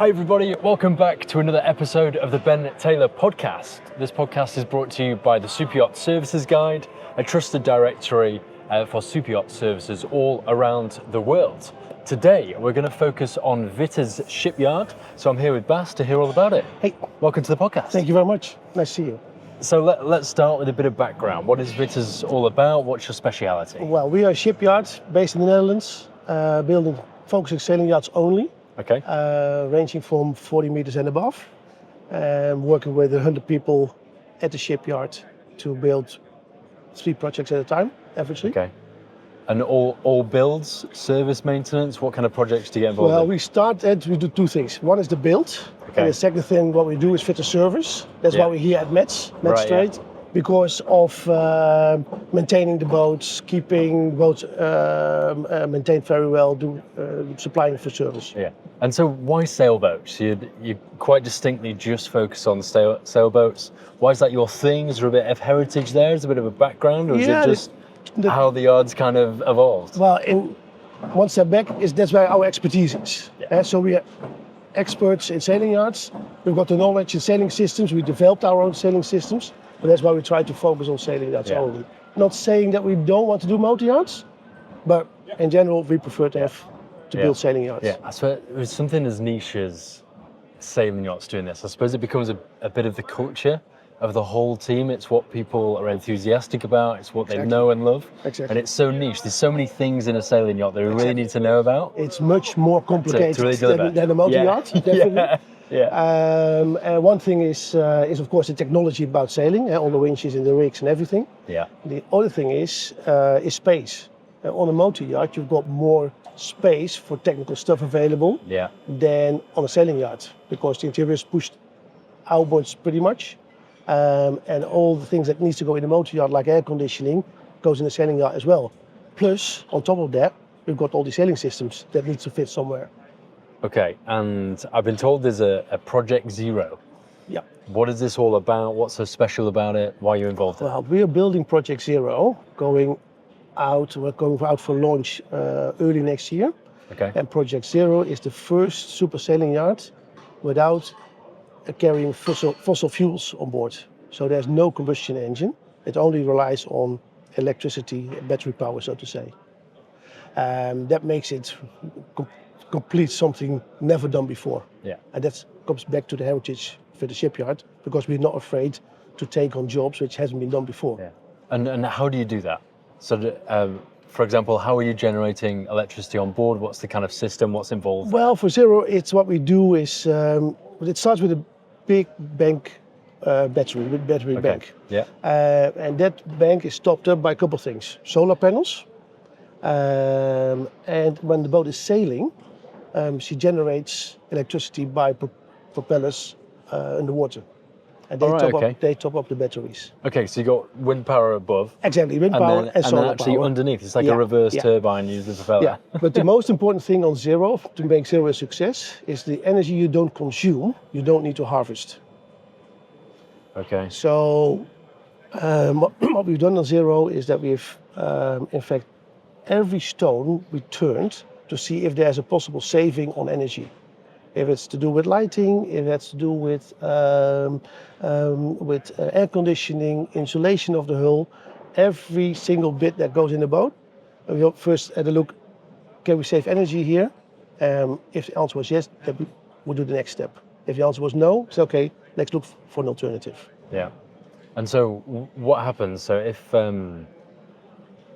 Hi everybody, welcome back to another episode of the Ben Taylor podcast. This podcast is brought to you by the Superyacht Services Guide, a trusted directory for superyacht services all around the world. Today we're going to focus on Vitters shipyard, so I'm here with Bas to hear all about it. Hey. Welcome to the podcast. Thank you very much. Nice to see you. So let's start with a bit of background. What is Vitters all about? What's your speciality? Well, we are a shipyard based in the Netherlands, building focusing sailing yachts only. Okay. Ranging from 40 meters and above, working with 100 people at the shipyard to build 3 projects at a time, averagely. Okay. And all builds, service, maintenance, what kind of projects do you get involved in? We do 2 things. One is the build, Okay. and the second thing what we do is fit the service. That's why we're here at Metstrade, because of maintaining the boats, keeping boats maintained very well, supplying for service. Yeah. And so why sailboats? You quite distinctly just focus on sailboats. Why is that your thing? Is there a bit of heritage there? Is there a bit of a background? Or is it just how the yard's kind of evolved? Well, in one step back, that's where our expertise is. Yeah. So we are experts in sailing yards. We've got the knowledge in sailing systems. We developed our own sailing systems. But that's why we try to focus on sailing yachts only. Not saying that we don't want to do motor yachts, but in general, we prefer to build sailing yachts. Yeah, I suppose with something as niche as sailing yachts doing this, I suppose it becomes a bit of the culture of the whole team. It's what people are enthusiastic about. It's what they know and love. Exactly. And it's so niche. There's so many things in a sailing yacht that we really need to know about. It's much more complicated to really deliver. than a motor yacht, definitely. Yeah. One thing is of course the technology about sailing, all the winches and the rigs and everything. Yeah. The other thing is space. On a motor yacht, you've got more space for technical stuff available than on a sailing yacht, because the interior is pushed outwards pretty much, and all the things that needs to go in a motor yacht, like air conditioning, goes in a sailing yacht as well. Plus, on top of that, we've got all the sailing systems that need to fit somewhere. Okay, and I've been told there's a Project Zero. Yeah. What is this all about? What's so special about it? Why are you involved in it? Well, we are building Project Zero, we're going out for launch early next year. Okay. And Project Zero is the first super sailing yard without carrying fossil fuels on board. So there's no combustion engine. It only relies on electricity, battery power, so to say. That makes it complete something never done before. Yeah. And that comes back to the heritage for the shipyard, because we're not afraid to take on jobs which hasn't been done before. Yeah. And how do you do that? So, for example, how are you generating electricity on board? What's the kind of system? What's involved? Well, for Zero, it's what we do is it starts with a big bank battery bank. Yeah. And that bank is topped up by a couple of things: solar panels, and when the boat is sailing, she generates electricity by propellers underwater, and they top up the batteries. Okay, so you got wind power above. Exactly, wind power and solar then actually power. Underneath, it's like a reverse turbine using the propeller. Yeah, but the most important thing on Zero, to make Zero a success, is the energy you don't consume, you don't need to harvest. Okay. So what we've done on Zero is that we've, in fact, every stone we turned to see if there's a possible saving on energy. If it's to do with lighting, if that's to do with air conditioning, insulation of the hull, every single bit that goes in the boat, we first had a look, can we save energy here? If the answer was yes, then we'll do the next step. If the answer was no, it's okay, let's look for an alternative. Yeah. And so what happens? So if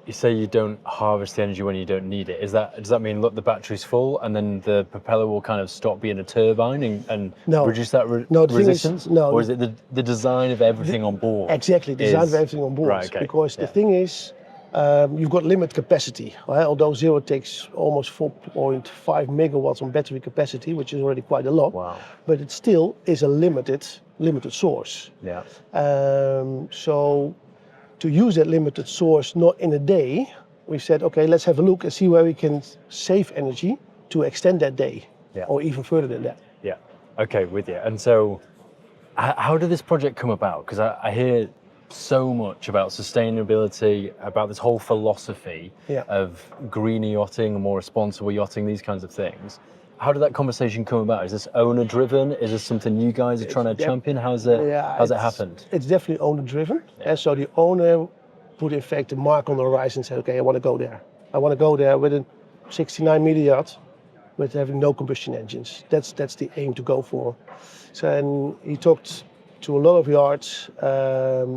you say you don't harvest the energy when you don't need it, does that mean, look, the battery's full and then the propeller will kind of stop being a turbine and reduce that resistance? Or is it the design of everything on board? Exactly, design of everything on board. Right, okay. Because the thing is, you've got limited capacity. Right? Although Zero takes almost 4.5 megawatts on battery capacity, which is already quite a lot. Wow. But it still is a limited source. Yeah. So to use that limited source not in a day, we said, okay, let's have a look and see where we can save energy to extend that day, or even further than that. Yeah. Okay, with you. And so how did this project come about? Because I hear so much about sustainability, about this whole philosophy of greener yachting, more responsible yachting, these kinds of things. How did that conversation come about? Is this owner driven? Is this something you guys are trying to champion? How's it happened? It's definitely owner driven. And so the owner put in fact a mark on the horizon and said, okay, I want to go there. I want to go there with a 69 meter yacht with having no combustion engines. That's the aim to go for. So and he talked to a lot of yards.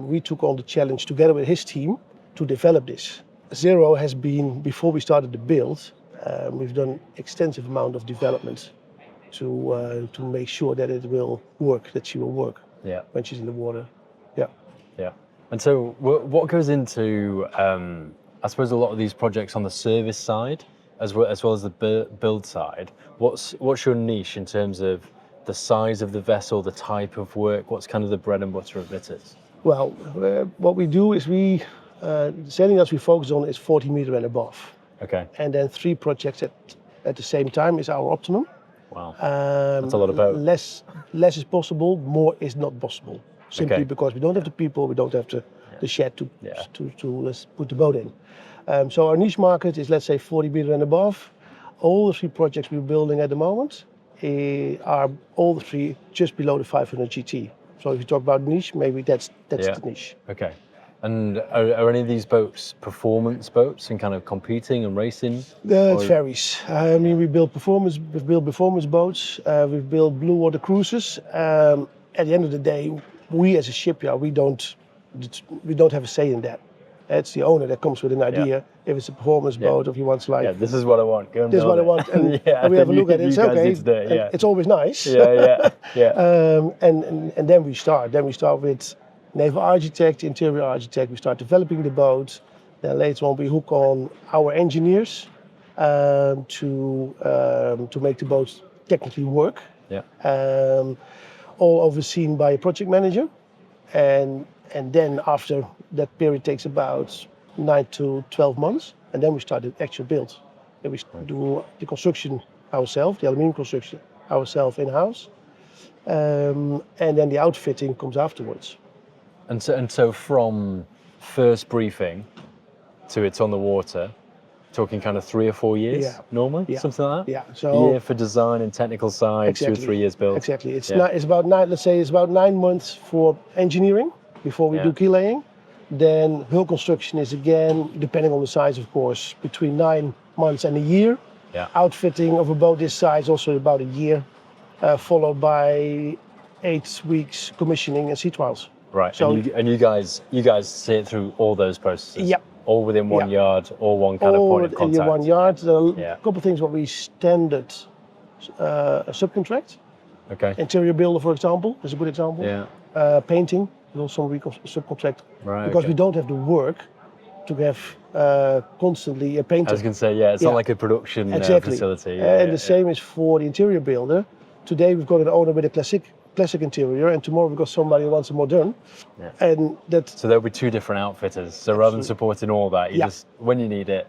We took on the challenge together with his team to develop this. Zero has been, before we started the build, we've done extensive amount of development to make sure that it will work, that she will work when she's in the water. Yeah. And so what goes into, I suppose, a lot of these projects on the service side, as well as the build side? What's your niche in terms of the size of the vessel, the type of work? What's kind of the bread and butter of Vitters? Well, what we do is the sailing yachts we focus on is 40 meter and above. Okay. And then 3 projects at the same time is our optimum. Wow. That's a lot of boat. Less is possible, more is not possible. Simply because we don't have the people, we don't have the shed to let's put the boat in. So our niche market is, let's say, 40 meter and above. All the 3 projects we're building at the moment are all the 3 just below the 500 GT. So if you talk about niche, maybe that's the niche. Okay. And are any of these boats performance boats and kind of competing and racing? It varies. I mean, we've built performance boats. We've built blue water cruises. At the end of the day, we as a shipyard, we don't have a say in that. It's the owner that comes with an idea. If it's a performance boat, or if he wants like, this is what I want. Go and this is what I want, and we have a look at it. It's okay. It's always nice. Yeah. And then we start. Then we start with naval architect, interior architect. We start developing the boat. Then later on, we hook on our engineers to make the boat technically work. All overseen by a project manager, and then after that period takes about 9 to 12 months, and then we start the actual build. And we do the construction ourselves, the aluminium construction ourselves in-house, and then the outfitting comes afterwards. And so from first briefing to it's on the water, talking kind of 3 or 4 years normally, something like that. So a year for design and technical side, 2 or 3 years build. Exactly. It's about 9. Let's say it's about 9 months for engineering before we do keel laying. Then hull construction is again, depending on the size, of course, between 9 months and a year. Outfitting of a boat this size also about a year, followed by 8 weeks commissioning and sea trials. Right. So you guys see it through all those processes. All within one yard, all one kind of point of contact. All in one yard. A couple of things what we standard subcontract. Okay. Interior builder, for example, is a good example. Painting is also we subcontract because we don't have the work to have constantly a painter. I was going to say, it's not like a production facility. And the same is for the interior builder. Today we've got an owner with a classic interior, and tomorrow we've got somebody who wants a modern. And so there'll be 2 different outfitters. So rather than supporting all that, you just, when you need it,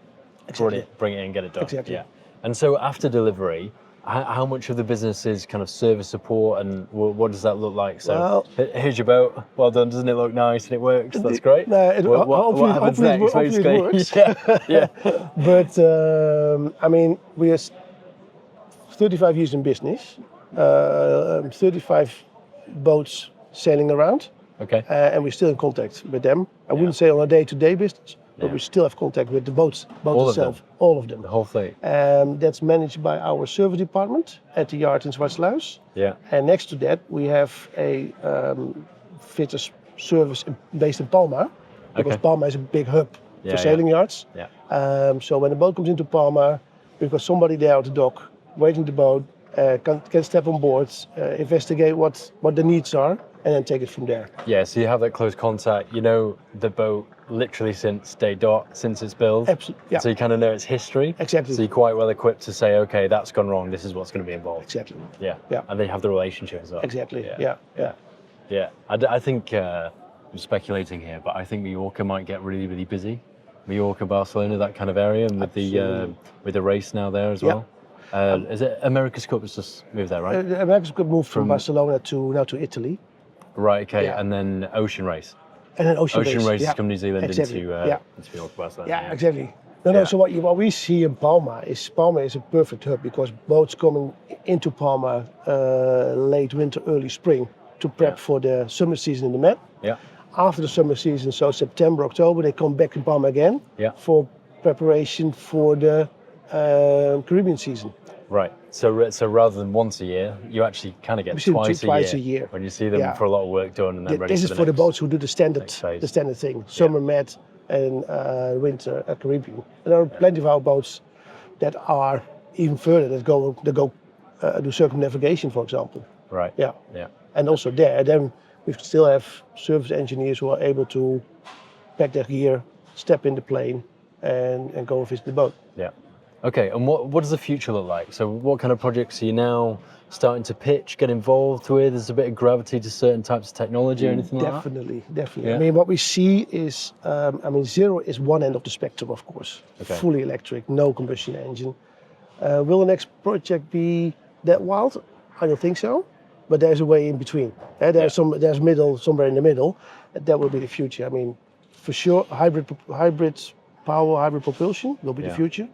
bring it in, get it done. And so after delivery, how much of the business is kind of service support, and what does that look like? So here's your boat, well done, doesn't it look nice and it works? That's great. What happens next? Hopefully it works. But I mean, we are 35 years in business. 35 boats sailing around, and we're still in contact with them. I wouldn't say on a day-to-day business, but we still have contact with the boats itself, all of them. The whole fleet. That's managed by our service department at the yard in Zwartsluis. And next to that, we have a fitters service based in Palma, because Palma is a big hub for sailing yards. So when the boat comes into Palma, we've got somebody there at the dock waiting the boat. Can step on board, investigate what the needs are, and then take it from there. So you have that close contact. You know the boat literally since day dot, since its build. Absolutely. So you kind of know its history. Exactly. So you're quite well equipped to say, okay, that's gone wrong. This is what's going to be involved. Exactly. And then you have the relationship as well. Exactly. I think I'm speculating here, but I think Mallorca might get really, really busy. Mallorca, Barcelona, that kind of area, and with the race now there as well. Is it America's Cup has just moved there, right? America's Cup moved from Barcelona to Italy. Right, okay, and then Ocean Race. And then ocean races yeah. from New Zealand exactly. into North West. Yeah, exactly. No. So what we see in Palma is a perfect hub because boats coming into Palma late winter, early spring to prep for the summer season in the Med. Yeah. After the summer season, so September, October, they come back in Palma again for preparation for the Caribbean season. Right. So rather than once a year, you actually kind of get twice a year when you see them for a lot of work done and then ready. This is for the boats who do the standard thing, summer Med and winter Caribbean. And there are plenty of our boats that are even further that go do circumnavigation, for example. Right. Yeah. Yeah. And also then we still have service engineers who are able to pack their gear, step in the plane, and go visit the boat. Yeah. Okay, and what does the future look like? So what kind of projects are you now starting to pitch, get involved with? Is there a bit of gravity to certain types of technology or anything like that? Definitely. Yeah. I mean, what we see is, zero is one end of the spectrum, of course. Okay. Fully electric, no combustion engine. Will the next project be that wild? I don't think so, but there's a way in between. There's somewhere in the middle. That will be the future. I mean, for sure, hybrid power, hybrid propulsion will be the future.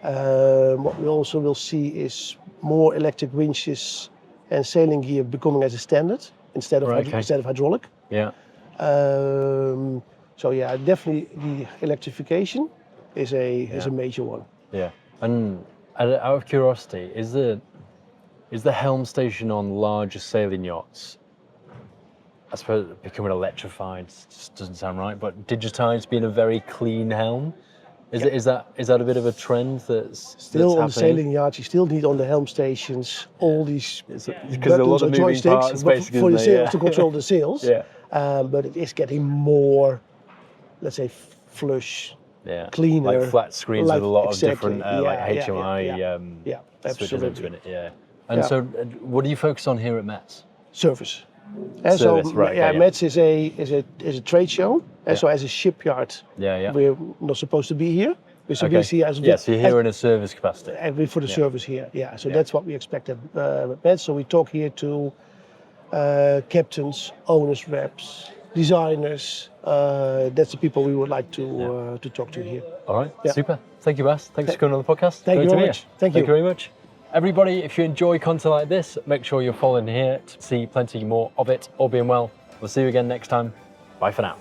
What we also will see is more electric winches and sailing gear becoming as a standard instead of hydraulic. Yeah. So yeah, definitely the electrification is a major one. Yeah. And out of curiosity, is the helm station on larger sailing yachts, I suppose becoming electrified just doesn't sound right, but digitized, being a very clean helm? Is that a bit of a trend that's still on the sailing yachts? You still need on the helm stations all these because a lot of moving parts basically for the sails to control the sails. Yeah. But it is getting more, let's say, flush, cleaner, like flat screens with a lot of different like HMI switches absolutely. into it. Yeah. And so, what do you focus on here at Metz? Service. Metz is a trade show. And so as a shipyard, we're not supposed to be here. We're supposed to be here so you're here in a service capacity. And for the service here, So that's what we expect at Metz. So we talk here to captains, owners, reps, designers. That's the people we would like to talk to here. All right, super. Thank you, Bas. Thanks for coming on the podcast. Thank you very much. Thank you very much. Everybody, if you enjoy content like this, make sure you're following here to see plenty more of it. All being well, we'll see you again next time. Bye for now.